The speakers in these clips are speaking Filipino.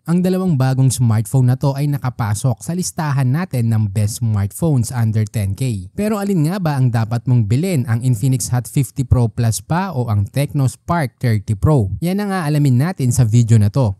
Ang dalawang bagong smartphone na to ay nakapasok sa listahan natin ng best smartphones under 10K. Pero alin nga ba ang dapat mong bilhin, ang Infinix Hot 50 Pro Plus pa o ang Tecno Spark 30 Pro? Yan ang aalamin natin sa video na to.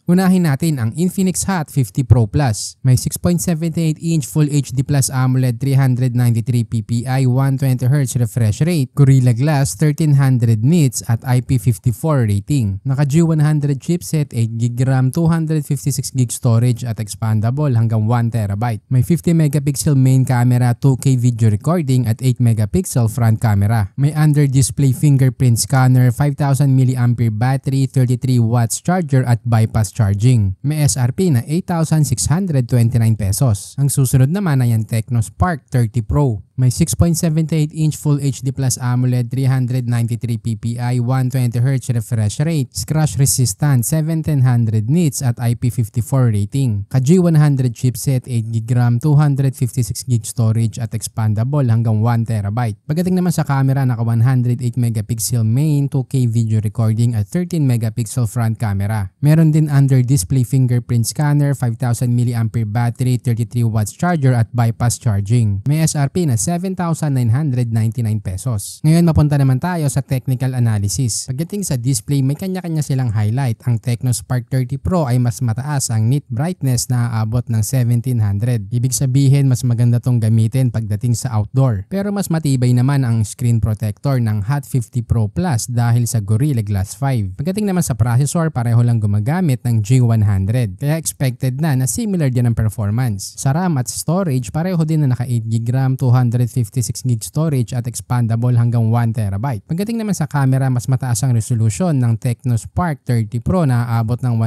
Unahin natin ang Infinix Hot 50 Pro Plus. May 6.78-inch Full HD Plus AMOLED 393 ppi 120Hz refresh rate, Gorilla Glass 1300 nits at IP54 rating. Naka G100 chipset, 8GB RAM, 256GB storage at expandable hanggang 1TB. May 50MP main camera, 2K video recording at 8MP front camera. May under-display fingerprint scanner, 5000mAh battery, 33W charger at bypass charging. May SRP na 8,629 pesos. Ang susunod naman ay ang Tecno Spark 30 Pro. May 6.78-inch Full HD Plus AMOLED 393 ppi 120Hz refresh rate, scratch resistant, 1700 nits at IP54 rating. Ka G100 chipset, 8GB RAM, 256GB storage at expandable hanggang 1TB. Pagdating naman sa camera, naka 108MP main, 2K video recording at 13MP front camera. Meron din under display fingerprint scanner, 5000mAh battery, 33W charger at bypass charging. May SRP na 7,999 pesos. Ngayon mapunta naman tayo sa technical analysis. Pagdating sa display, may kanya-kanya silang highlight. Ang Tecno Spark 30 Pro ay mas mataas ang nit brightness na aabot ng 1700. Ibig sabihin mas maganda tong gamitin pagdating sa outdoor. Pero mas matibay naman ang screen protector ng Hot 50 Pro Plus dahil sa Gorilla Glass 5. Pagdating naman sa processor, pareho lang gumagamit ng G100. Kaya expected na similar din ang performance. Sa RAM at storage, pareho din na naka 8GB RAM, 256GB storage at expandable hanggang 1TB. Pagdating naman sa camera, mas mataas ang resolution ng Tecno Spark 30 Pro na aabot ng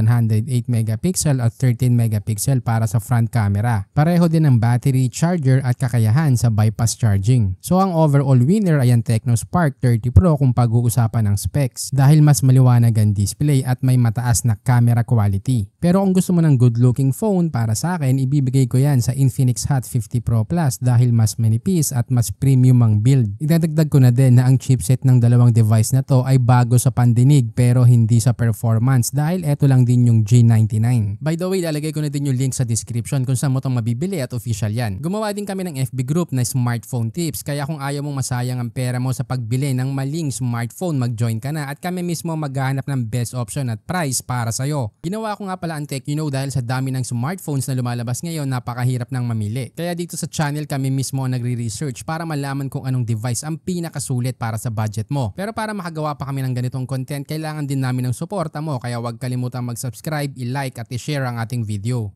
108MP at 13MP para sa front camera. Pareho din ang battery, charger at kakayahan sa bypass charging. So ang overall winner ay ang Tecno Spark 30 Pro kung pag-uusapan ng specs dahil mas maliwanag ang display at may mataas na camera quality. Pero kung gusto mo ng good looking phone, para sa akin, ibibigay ko yan sa Infinix Hot 50 Pro Plus dahil mas manipis at mas premium ang build. Idadagdag ko na din na ang chipset ng dalawang device na to ay bago sa pandinig pero hindi sa performance dahil eto lang din yung G99. By the way, lalagay ko na din yung link sa description kung saan mo itong mabibili at official yan. Gumawa din kami ng FB group na smartphone tips, kaya kung ayaw mong masayang ang pera mo sa pagbili ng maling smartphone, mag-join ka na at kami mismo maghahanap ng best option at price para sa'yo. Ginawa ko nga pala ang Tech You Know dahil sa dami ng smartphones na lumalabas ngayon, napakahirap ng mamili. Kaya dito sa channel kami mismo nagre-research para malaman kung anong device ang pinakasulit para sa budget mo. Pero para makagawa pa kami ng ganitong content, kailangan din namin ng suporta mo, kaya huwag kalimutang mag-subscribe, i-like at i-share ang ating video.